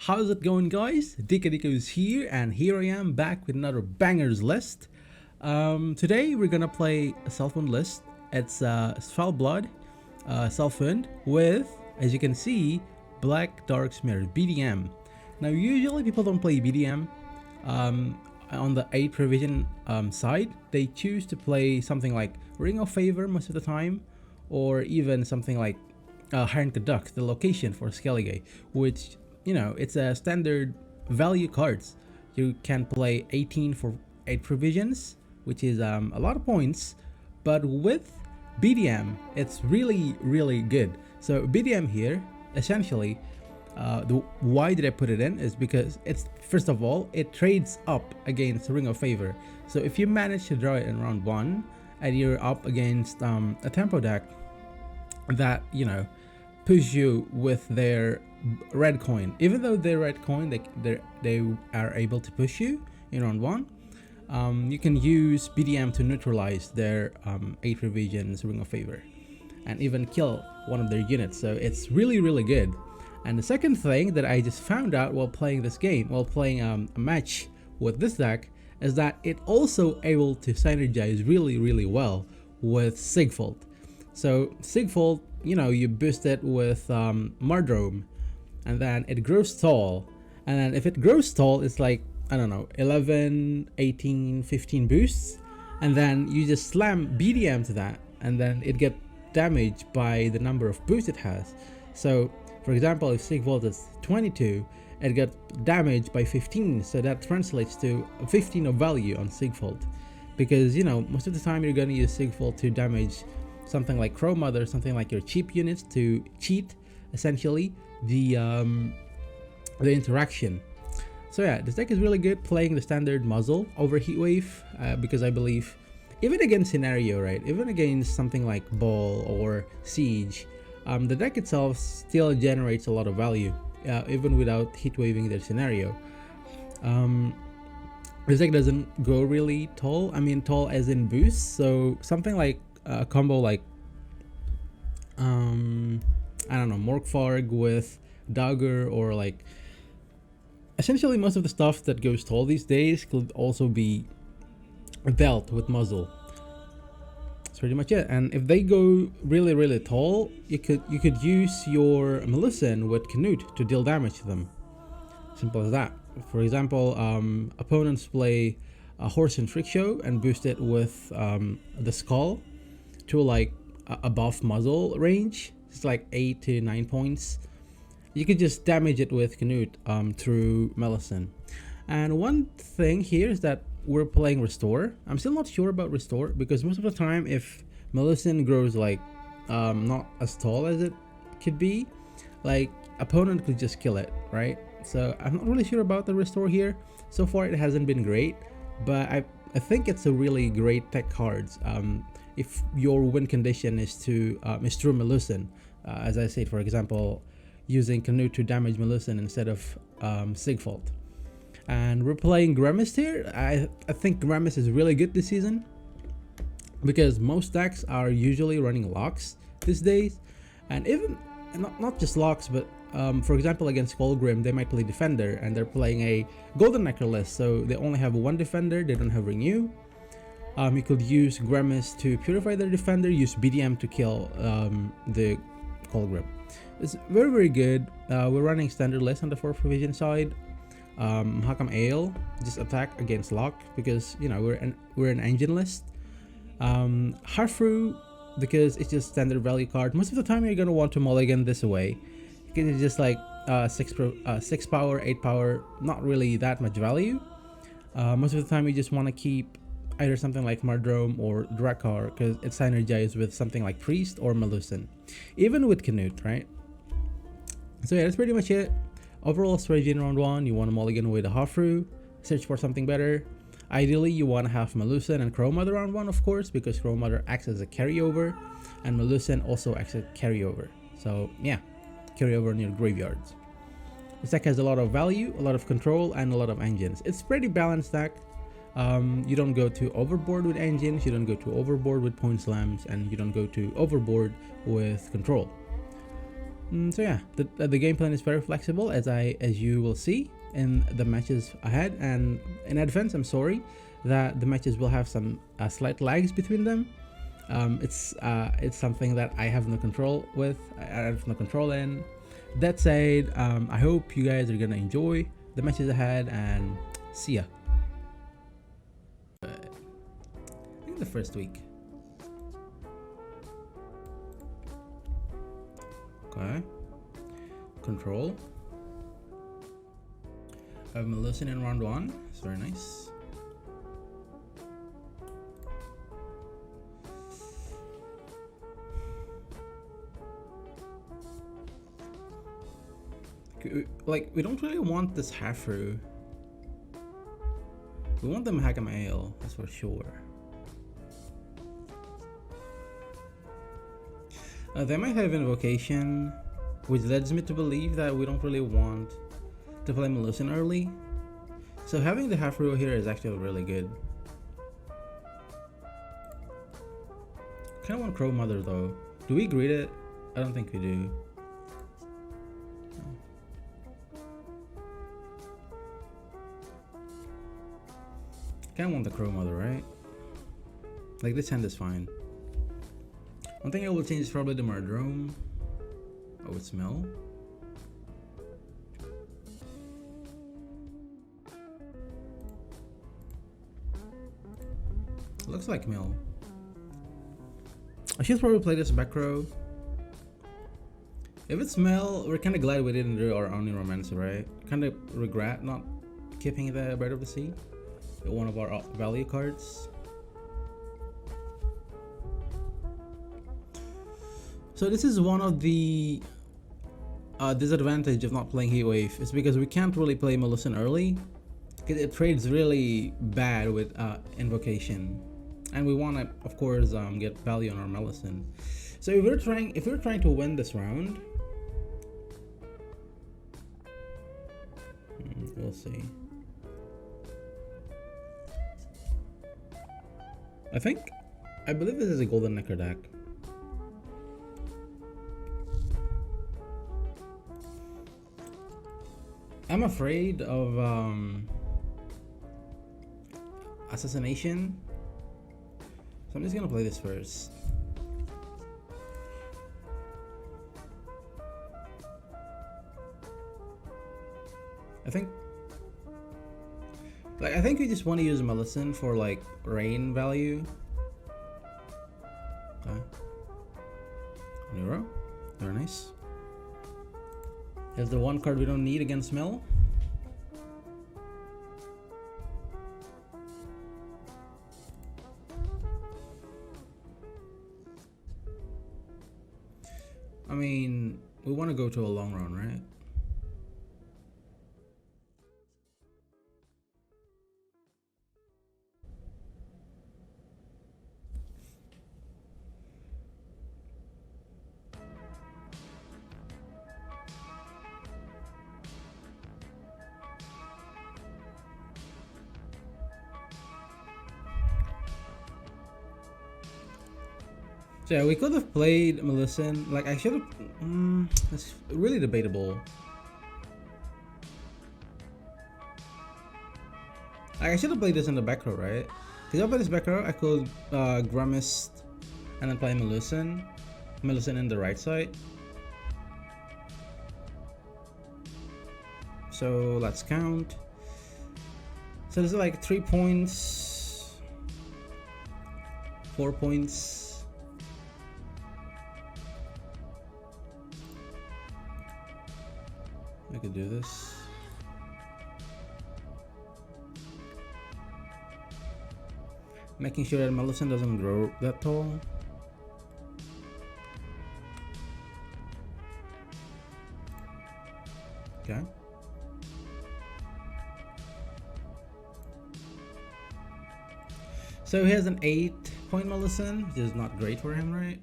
How's it going, guys? deekadiko is here, and here I am back with another bangers list. Today we're gonna play a Self-Wound list. It's Foul Blood, Self-Wound with, as you can see, Black Dark Smear, BDM. Now usually people don't play BDM on the 8 provision side. They choose to play something like Ring of Favor most of the time, or even something like Duck, the location for skellig, which, you know, it's a standard value cards. You can play 18 for 8 provisions, which is a lot of points, but with BDM it's really good. So BDM here, essentially, why did I put it in is because it's, first of all, it trades up against Ring of Favor. So if you manage to draw it in round 1 and you're up against a tempo deck that, you know, push you with their red coin, even though they're red coin, they are able to push you in round 1, you can use BDM to neutralize their 8 provisions Ring of Favor and even kill one of their units. So it's really good. And the second thing that I just found out while playing this game, while playing a match with this deck, is that it also able to synergize really well with Sigfold. So Sigfold, you know, you boost it with Mardrome, and then it grows tall, and then if it grows tall, it's like, I don't know, 11, 18, 15 boosts, and then you just slam BDM to that, and then it gets damaged by the number of boosts it has. So for example, if Sigfold is 22, it got damaged by 15, so that translates to 15 of value on Sigfold, because, you know, most of the time you're gonna use Sigfold to damage something like Crow Mother, something like your cheap units, to cheat essentially the interaction. So yeah, this deck is really good playing the standard muzzle over Heatwave, because I believe even against scenario, right, even against something like Ball or Siege, the deck itself still generates a lot of value, even without Heatwaving their scenario. This deck doesn't go really tall, I mean tall as in boost, so something like a combo like I don't know, Morkvarg with Dagger, or like, essentially most of the stuff that goes tall these days could also be dealt with muzzle. That's pretty much it. And if they go really tall, you could use your Melusin with Canute to deal damage to them. Simple as that. For example, opponents play a Horse and Trick Show and boost it with the Skull to like above muzzle range. It's like 8 to 9 points. You could just damage it with Canute through Melusin. And one thing here is that we're playing Restore. I'm still not sure about Restore, because most of the time if Melusin grows like not as tall as it could be, like opponent could just kill it, right? So I'm not really sure about the Restore here. So far it hasn't been great, but I think it's a really great tech cards if your win condition is through Melusin, as I said, for example, using Canute to damage Melusin instead of Sigfold. And we're playing Grimace here. I think Grimace is really good this season, because most decks are usually running locks these days, and even not just locks, but for example against Skullgrim they might play Defender, and they're playing a Golden Nectar list, so they only have one Defender, they don't have Renew. You could use Grimace to purify their Defender, use BDM to kill the Skullgrim. It's very good. We're running standard list on the 4 provision side. Hakam Ale, just attack against lock, because, you know, we're an engine list. Harfru, because it's just standard value card. Most of the time you're gonna want to mulligan this away. You can just like 6 power, 8 power, not really that much value. Most of the time you just want to keep either something like Mardrome or Drakkar, because it synergizes with something like Priest or Melusin, even with Canute, right? So yeah, that's pretty much it. Overall strategy in round 1, you want to mulligan with a Hafru, search for something better. Ideally you want to have Melusin and Crow Mother round 1, of course, because Crow Mother acts as a carryover and Melusin also acts as a carryover. So yeah, carryover in your graveyards. This deck has a lot of value, a lot of control, and a lot of engines. It's pretty balanced deck. You don't go too overboard with engines, you don't go too overboard with point slams, and you don't go too overboard with control. So yeah, the game plan is very flexible, as you will see in the matches ahead. And in advance, I'm sorry that the matches will have some slight lags between them. It's something that I have no control with. I have no control in. That said, I hope you guys are gonna enjoy the matches ahead, and see ya. I think the first week. Okay. Control. I'm listening in round 1. It's very nice. Like, we don't really want this Hafru. We want them Hakamale, that's for sure. They might have Invocation, which leads me to believe that we don't really want to play Melusin early. So having the Hafru here is actually really good. Kind of want Crow Mother though. Do we greet it? I don't think we do. Kind of want the Crow Mother, right? Like, this hand is fine. One thing I will change is probably the Mardrome. Oh, it's Mel. Looks like Mel. I should probably play this back row. If it's Mel, we're kind of glad we didn't do our only Romancer, right? Kind of regret not keeping the Bird of the Sea, one of our value cards. So this is one of the disadvantage of not playing Heatwave, is because we can't really play Melusin early, because it trades really bad with Invocation, and we want to, of course, get value on our Melusin. So if we're trying to win this round, we'll see. I believe this is a Golden Necker deck. I'm afraid of Assassination, so I'm just gonna play this first. I think we just want to use Melusin for like rain value. Okay. Neuro, very nice. Here's the one card we don't need against Mel. I mean, we want to go to a long run, right? So yeah, we could have played Melusin. Like, I should have. It's really debatable. Like, I should have played this in the back row, right? Because if I play this back row, I could Grimmist and then play Melusin. Melusin in the right side. So let's count. So there's like 3 points, 4 points. I could do this. Making sure that Melusin doesn't grow that tall. Okay. So he has an 8-point Melusin, which is not great for him, right?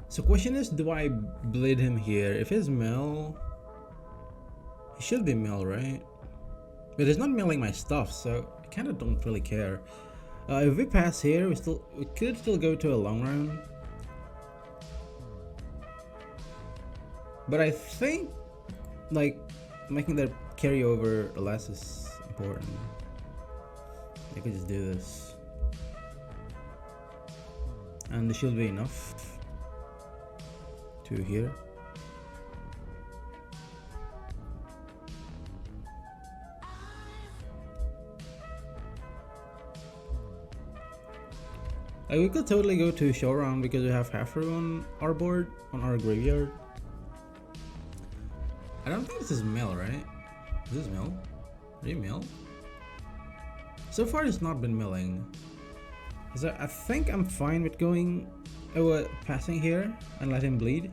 So question is, do I bleed him here? If he's Mel, he should be Mel, right? But he's not milling my stuff, so I kind of don't really care. If we pass here, we could still go to a long round. But I think like making that carryover less is important. I could just do this. And this should be enough to here. Like we could totally go to showround because we have half row on our board, on our graveyard. I don't think this is mill, right? Is this mill? Are you mill? So far it's not been milling. So I think I'm fine with going passing here and let him bleed.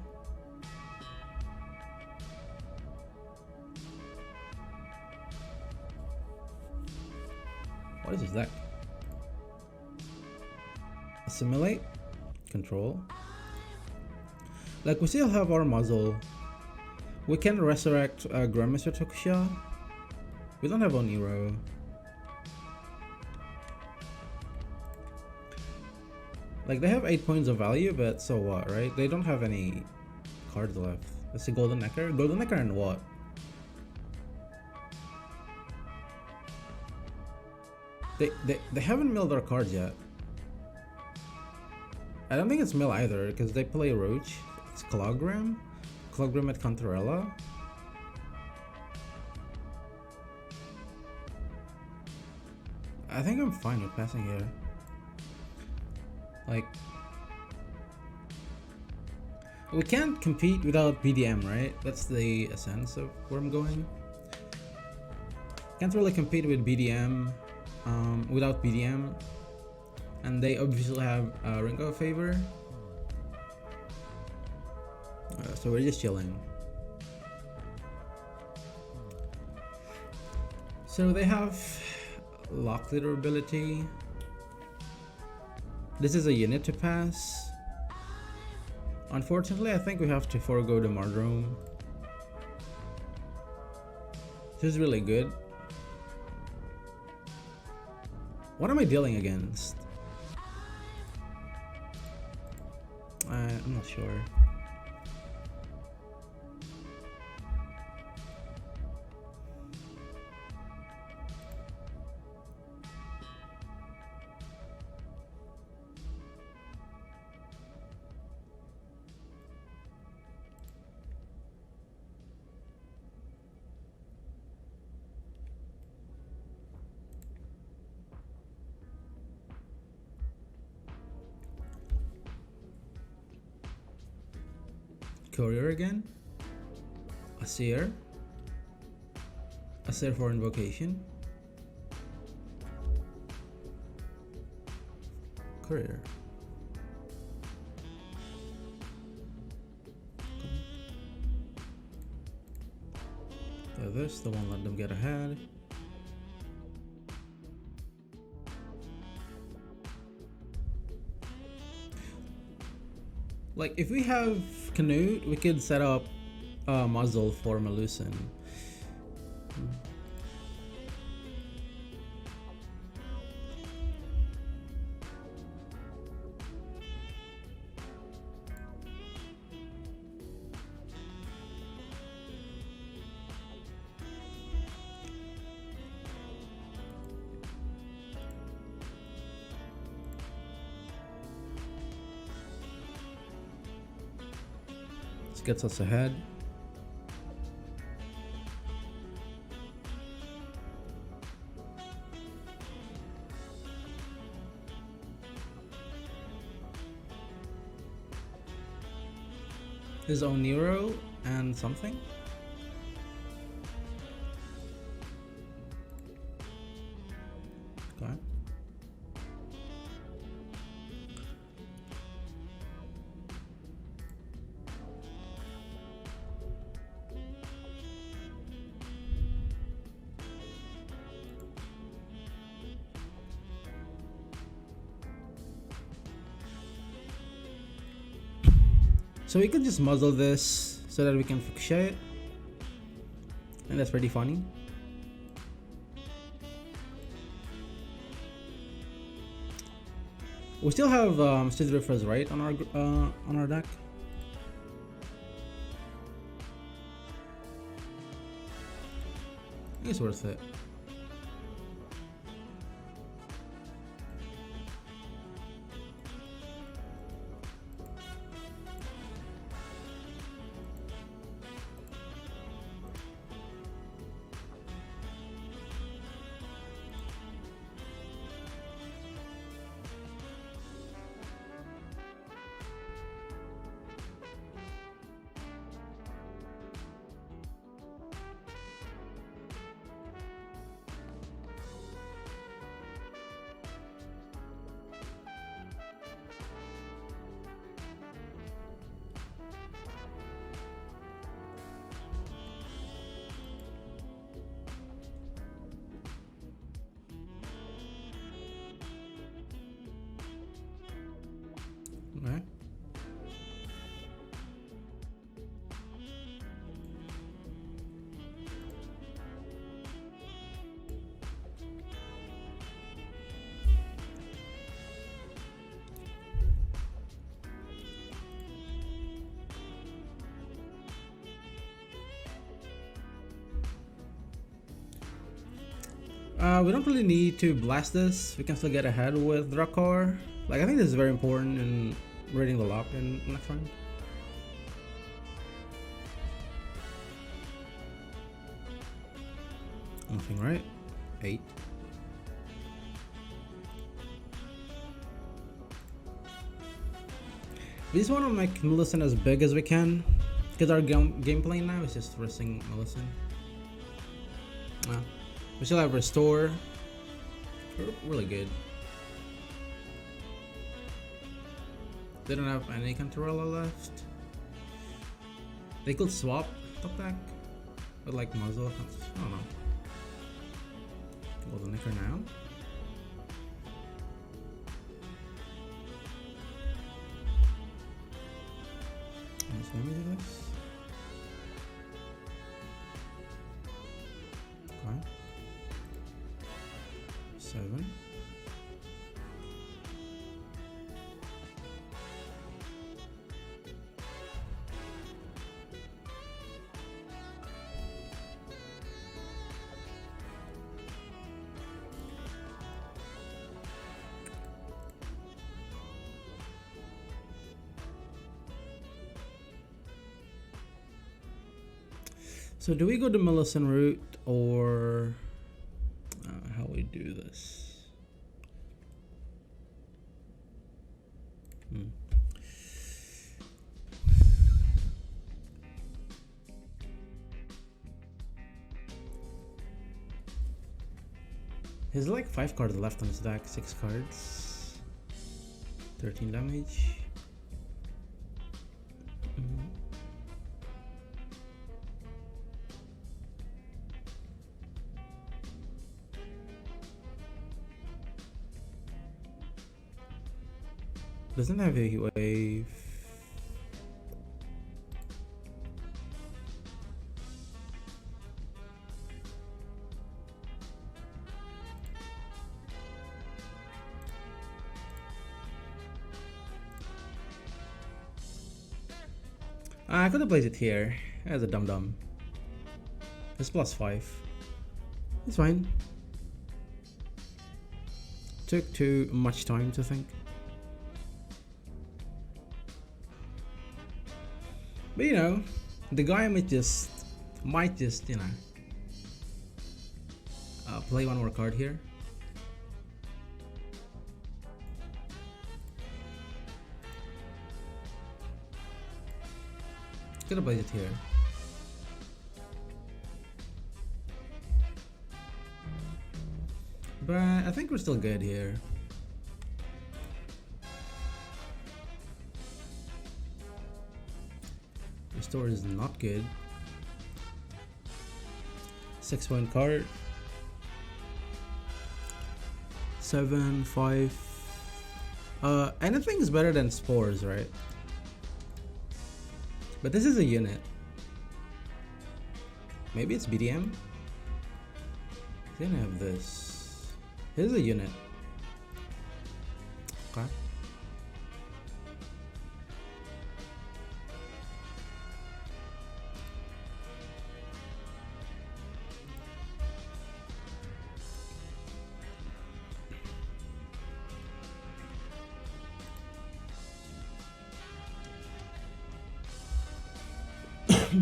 What is this deck? Assimilate, control. Like we still have our muzzle. We can resurrect Grandmaster Tokusha. We don't have Oniro. Like they have 8 points of value, but so what, right? They don't have any cards left. It's a Golden Necker. Golden Necker and what? They haven't milled our cards yet. I don't think it's mill either because they play Roach. It's Clogram. Clogram at Contrella. I think I'm fine with passing here. Like, we can't compete without BDM, right? That's the essence of where I'm going. Can't really compete with BDM without BDM. And they obviously have Ring of Favor. So we're just chilling. So they have Lock Leader ability. This is a unit to pass. Unfortunately, I think we have to forego the Mardrome. This is really good. What am I dealing against? I'm not sure. Courier again. Asir. Asir for invocation. Courier. So this, the one let them get ahead. Like if we have Canute, we could set up muzzle for Melusin. Gets us ahead. His own Nero and something. Okay. So we could just muzzle this so that we can fuchsia it. And that's pretty funny. We still have Sidrifer's right on our deck. think it's worth it. Okay. We don't really need to blast this. We can still get ahead with Drakar. Like, I think this is very important in raiding the lock in next round. Nothing, right? 8. We just want to make Millicent as big as we can, because our gameplay now is just risking Millicent. We still have Restore. Really good. They don't have any controller left. They could swap top deck with like muzzle. I don't know. Go to Nicker now. How much damage is this? Okay. 7. So do we go the Millicent route, or how we do this? There's like 5 cards left on his deck, 6 cards, 13 damage. Doesn't have a wave. I could have placed it here as a dum-dum. It's +5. It's fine. Took too much time to think. But you know, the guy might just, you know, play one more card here. Could have played it here. But I think we're still good here. Restore is not good. 6-point card. 7, 5. Anything is better than Spores, right? But this is a unit. Maybe it's BDM. He's gonna have this. Here's a unit. Okay. Okay.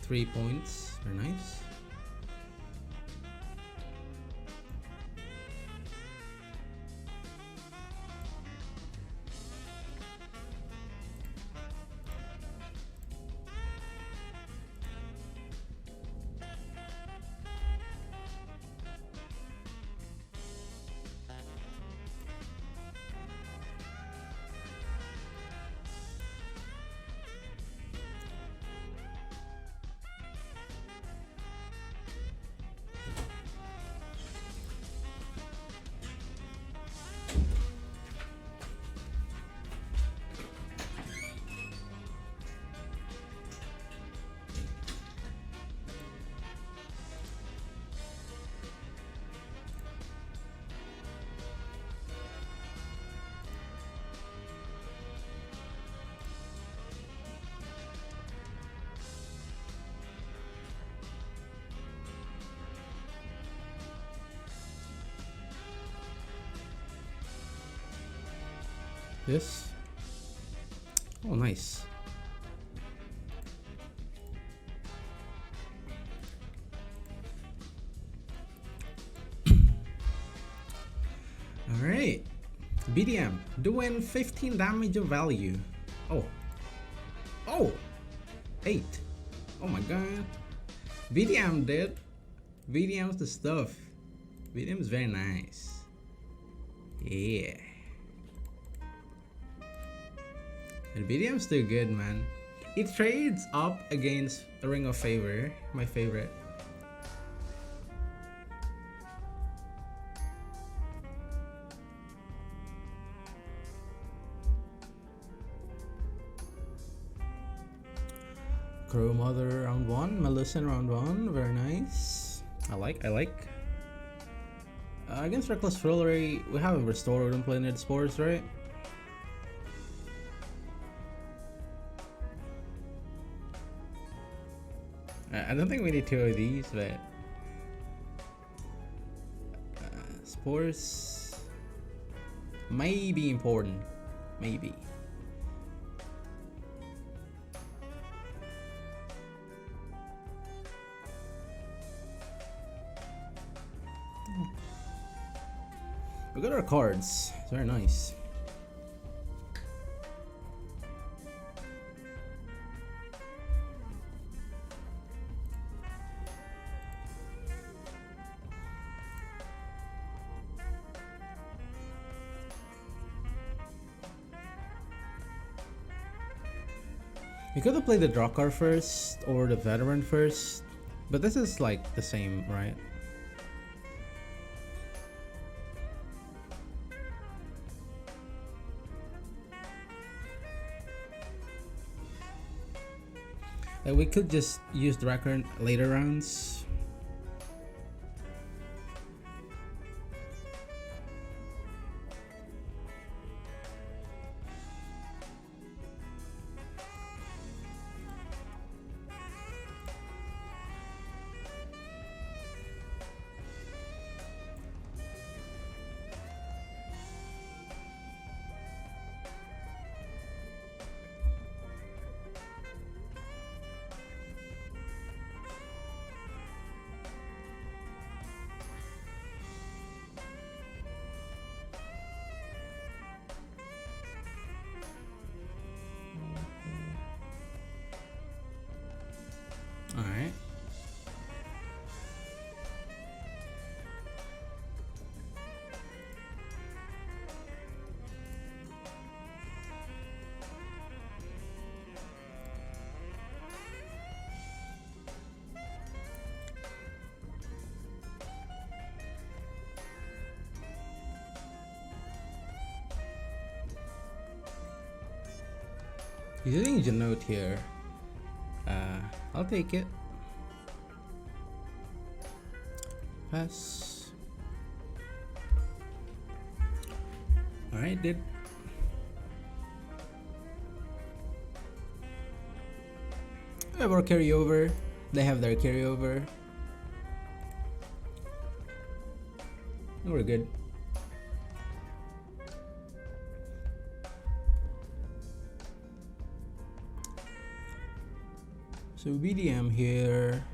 3 points. Very nice. This. Oh, nice. Alright. BDM, doing 15 damage of value. Oh. Oh! 8. Oh my god. BDM, dude. BDM's the stuff. BDM is very nice. Yeah. And BDM's still good, man. It trades up against the Ring of Favor, my favorite. Crow Mother round 1, Melissa round 1, very nice. I like. Against Reckless Foolery, we have a Restore, we don't play Nerd Spores, right? I don't think we need 2 of these, but Spores may be important, maybe. We got our cards, it's very nice. We could have played the draw card first or the veteran first, but this is like the same, right? We could just use the record later rounds. All right. He's using a note here. I'll take it. Pass. Alright, did. We have our carryover. They have their carryover. We're good. So BDM here.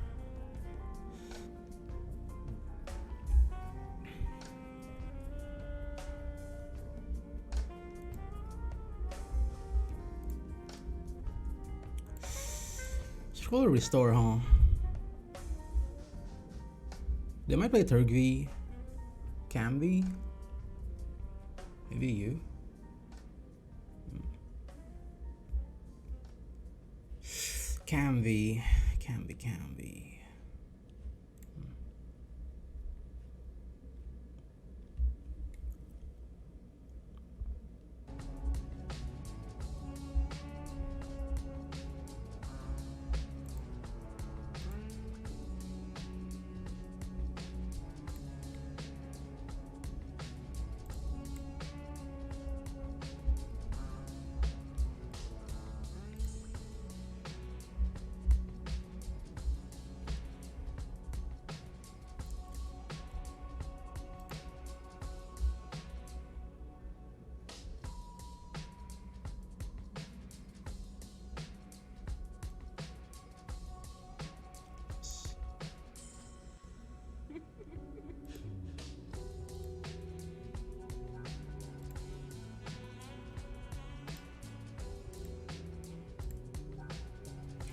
Should probably restore, huh? They might play Turgvi. Camvi? Maybe you? Camvi.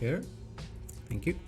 Here, thank you.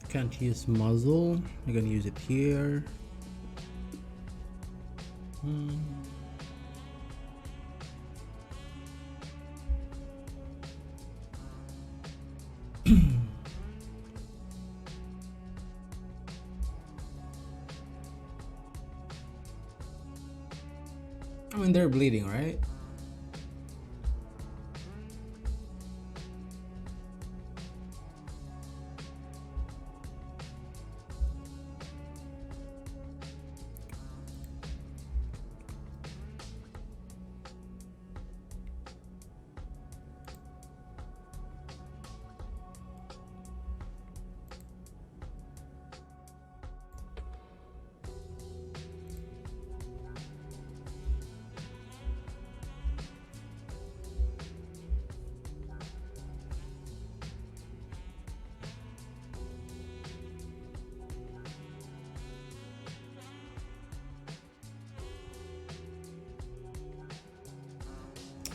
Can't use muzzle. I'm gonna use it here. I mean, they're bleeding, right?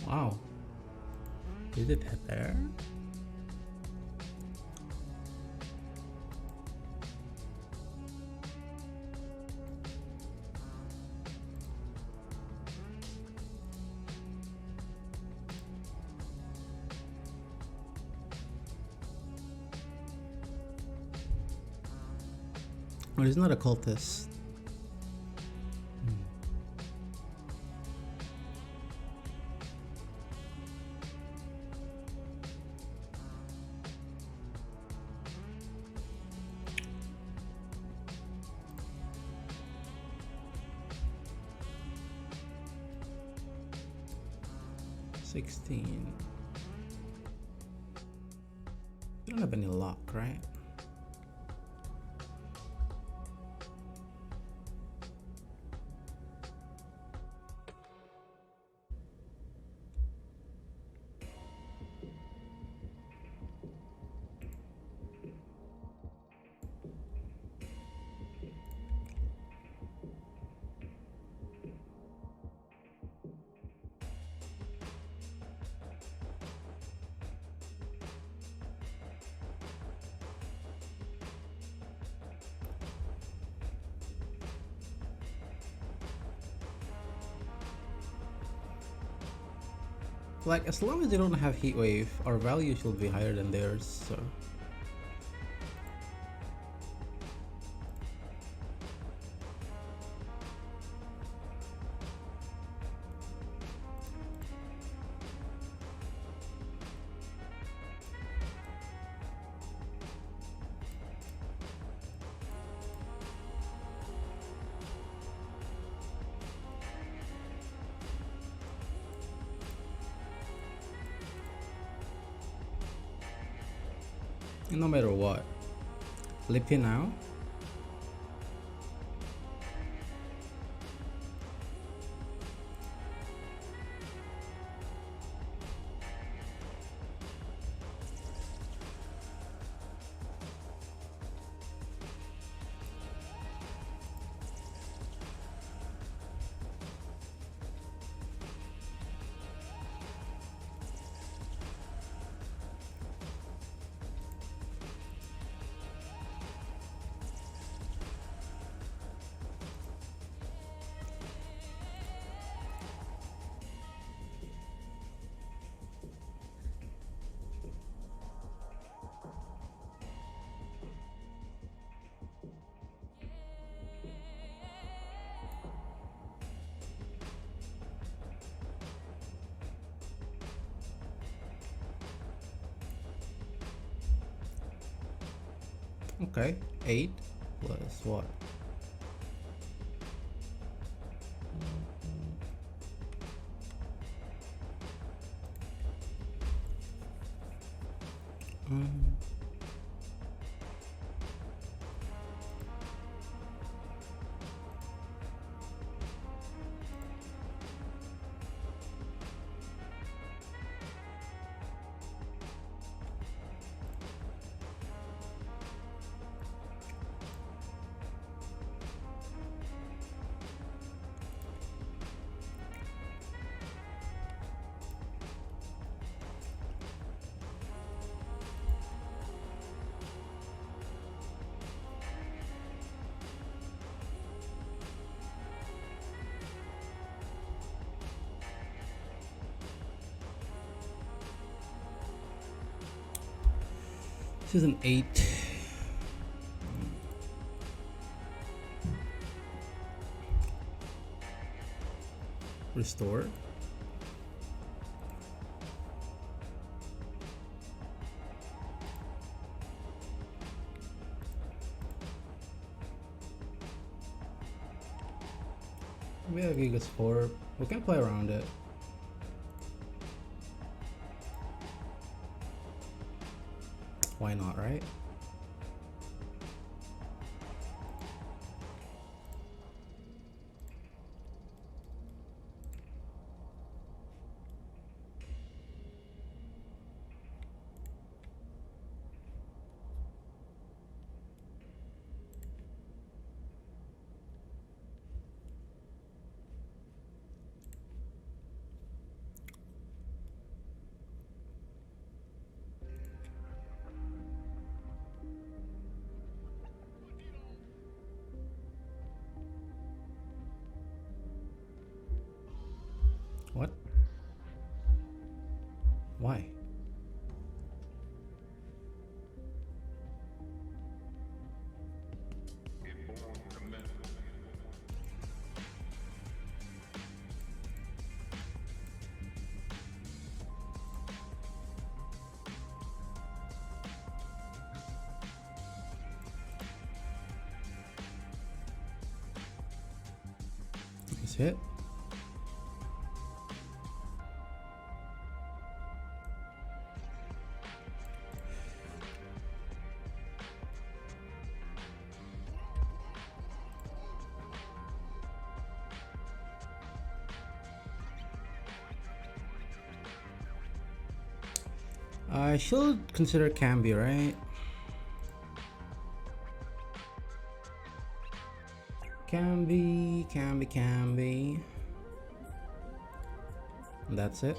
Wow. Did it hit there? Oh, he's not a cultist. $16. You don't have any luck, right? Like, as long as they don't have heat wave, our value should be higher than theirs, so. No matter what. Lip here now. Okay, 8 plus what? This is an 8. Restore. Maybe I'll give us 4. We can play around it. Why not, right? What? Why? Is it? I should consider Cambi, right? Cambi. That's it.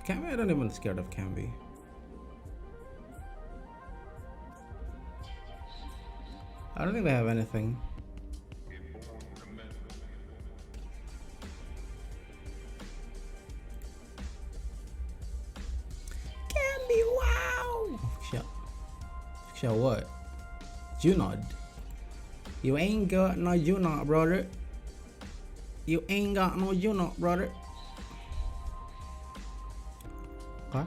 Cambi, I don't even scared of Cambi. I don't think they have anything. Show what? Junod. You ain't got no Junod, brother. You ain't got no Junod, brother. Okay.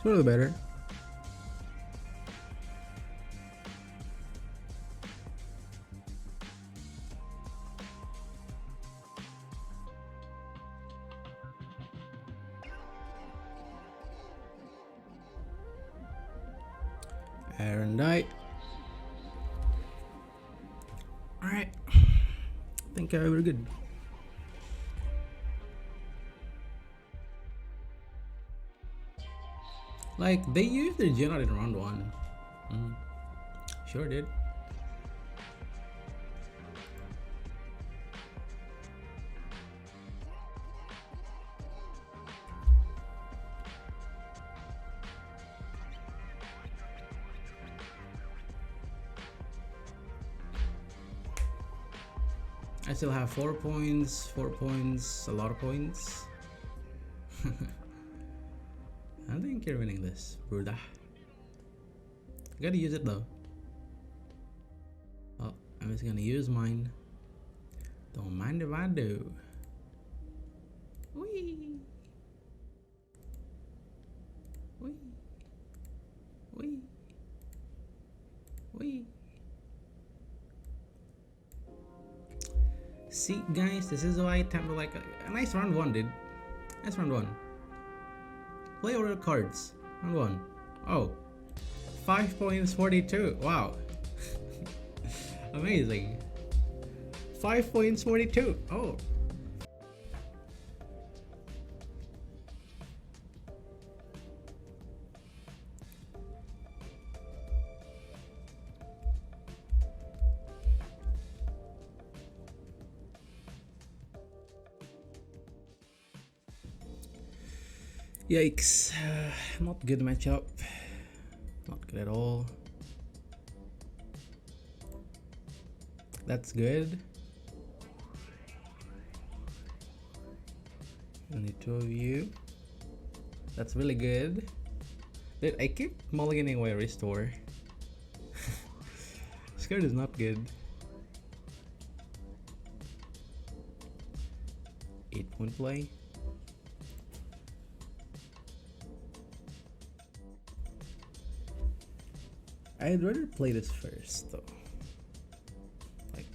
Sort of better. Erendite. Alright. I think we're good. Like, they used their Genot in round 1. Sure did. I still have 4 points, 4 points, a lot of points. I think you're winning this, Bruda. Gotta use it though. Oh, I'm just gonna use mine. Don't mind if I do. Wee. Wee. Wee. Wee. See, guys, this is why I tend to like a nice round 1, dude. Nice round 1. Play order cards. Round 1. Oh. 5 points 42. Wow. Amazing. 5 points 42. Oh. Yikes. Not good matchup. Not good at all. That's good. Only 2 of you. That's really good. Dude, I keep mulliganing away restore. This card is not good. 8-point play. I'd rather play this first though. Like,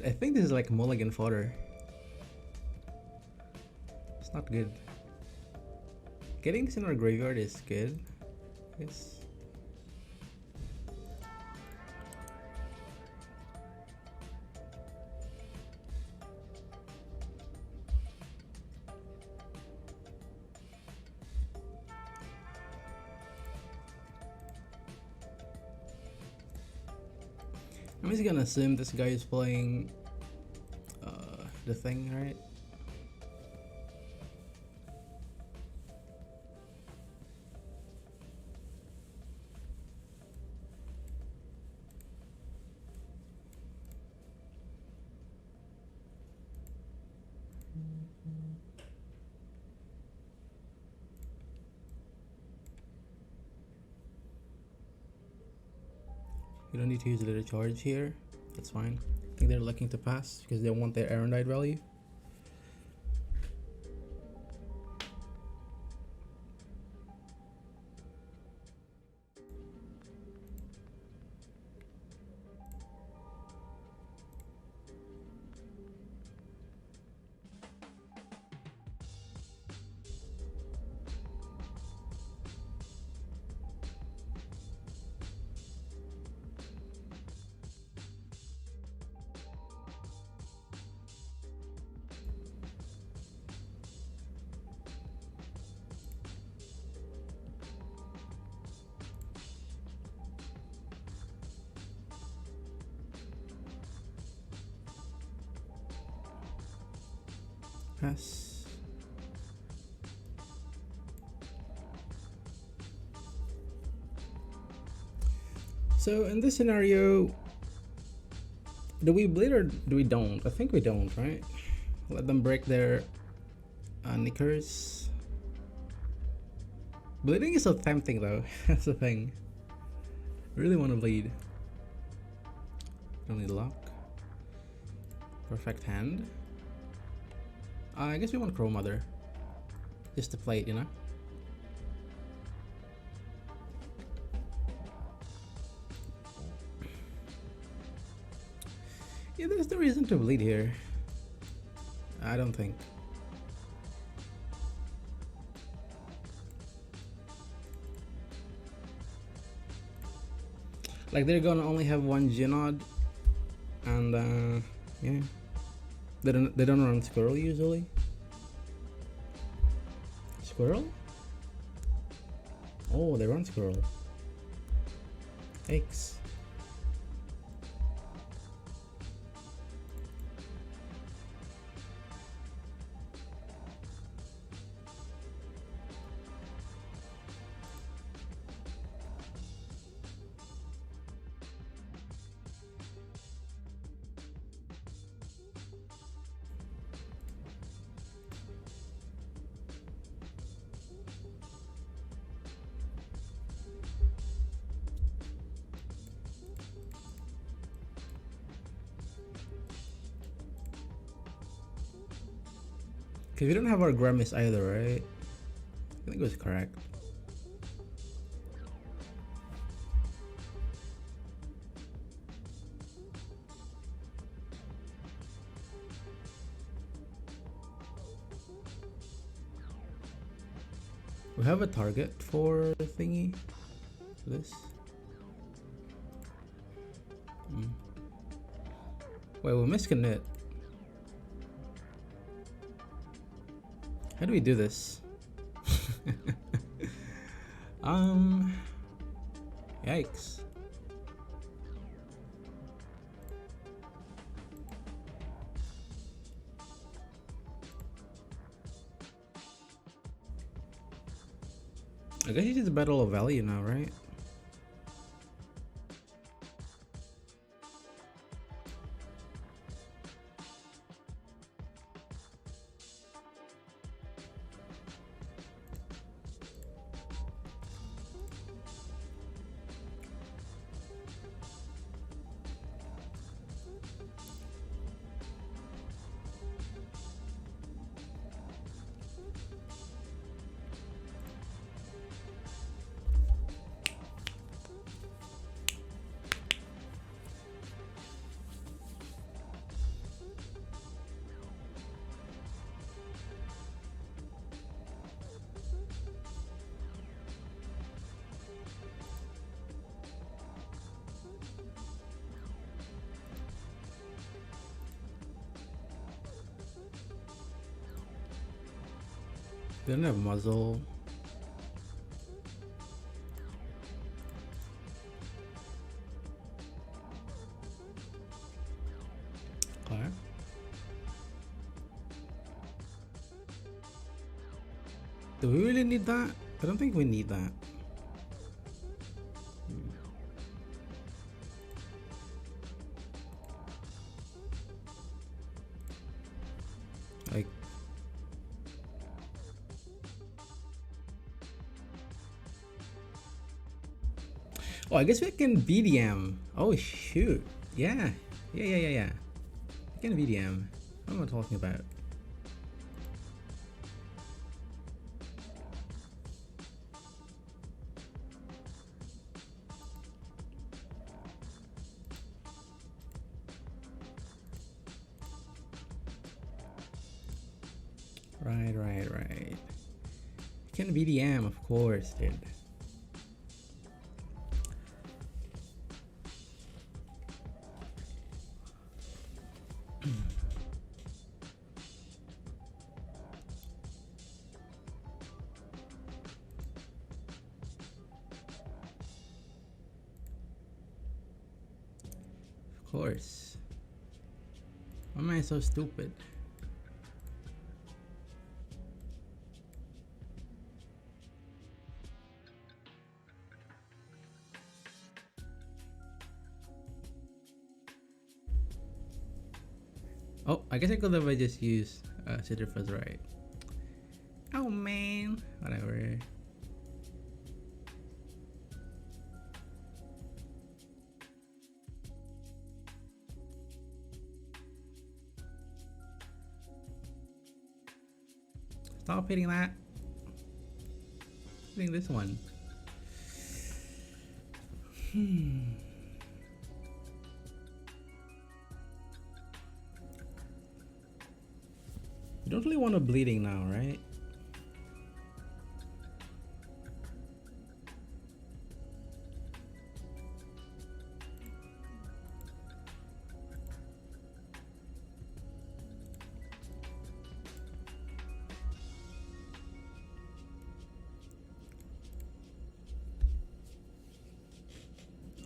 I think this is like mulligan fodder. It's not good. Getting this in our graveyard is good. Yes. I'm just gonna assume this guy is playing the thing, right? You don't need to use a little charge here. That's fine. I think they're looking to pass because they want their Erendite value. Pass. So in this scenario, do we bleed or do we don't? I think we don't, right? Let them break their knickers. Bleeding is so tempting though. That's the thing. I really want to bleed. Don't need luck. Perfect hand. I guess we want Crow Mother. Just to play it, you know? Yeah, there's no reason to bleed here. I don't think. Like they're gonna only have one Genod, and yeah, they don't run Squirrel usually. Squirrel? Oh, they run Squirrel. X. Because we don't have our Grimace either, right? I think it was correct. We have a target for thingy. This. Wait, we're missing it. How do we do this? Yikes. I guess it's a battle of value now, right? They don't have muzzle. Okay. Do we really need that? I don't think we need that. Like, oh, I guess we can BDM. Oh shoot. Yeah. We can BDM. What am I talking about? Right. We can BDM, of course, dude. Of course. Why am I so stupid? Oh, I guess I could have just used Cedar Fuzz, right? Oh man, whatever. Stop hitting that. Hitting this one. You don't really want a bleeding now, right?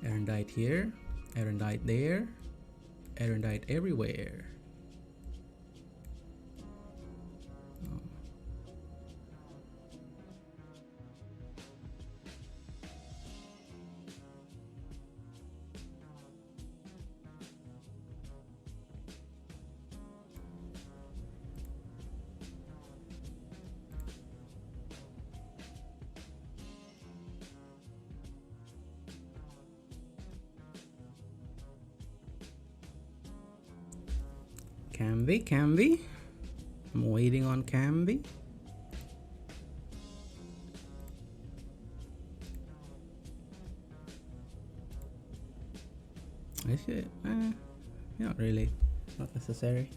Erendite here, Erendite there, Erendite everywhere. Oh. Canvy. I'm waiting on Canvy. Is it? Not really. Not necessary.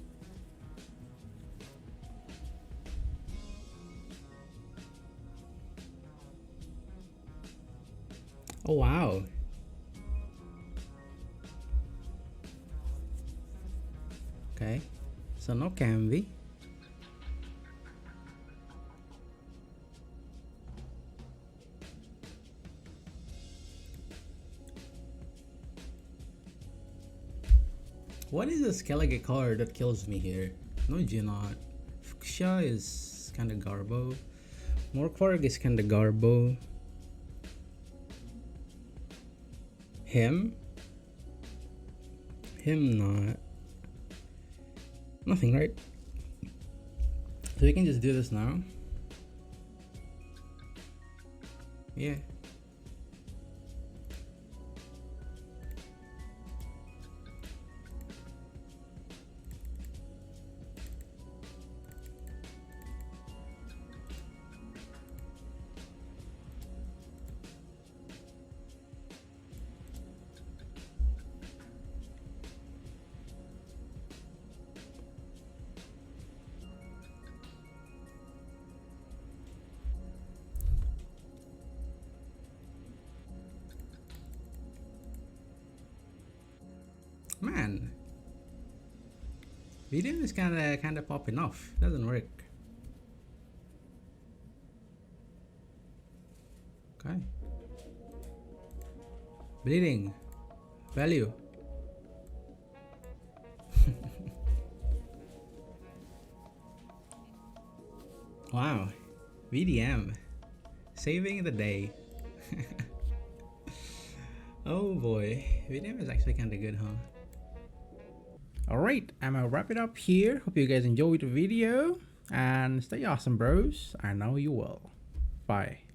Oh wow. Okay, so no Canvy. What is the skellig card that kills me here? No Ginot. Fuchsia is kinda garbo. Morkvarg is kinda garbo. Him not. Nothing, right? So we can just do this now. Yeah. Man, video is kinda popping off. Doesn't work. Okay. Bleeding. Value. Wow. VDM. Saving the day. Oh boy. VDM is actually kinda good, huh? Alright, I'm gonna wrap it up here. Hope you guys enjoyed the video. And stay awesome, bros. I know you will. Bye.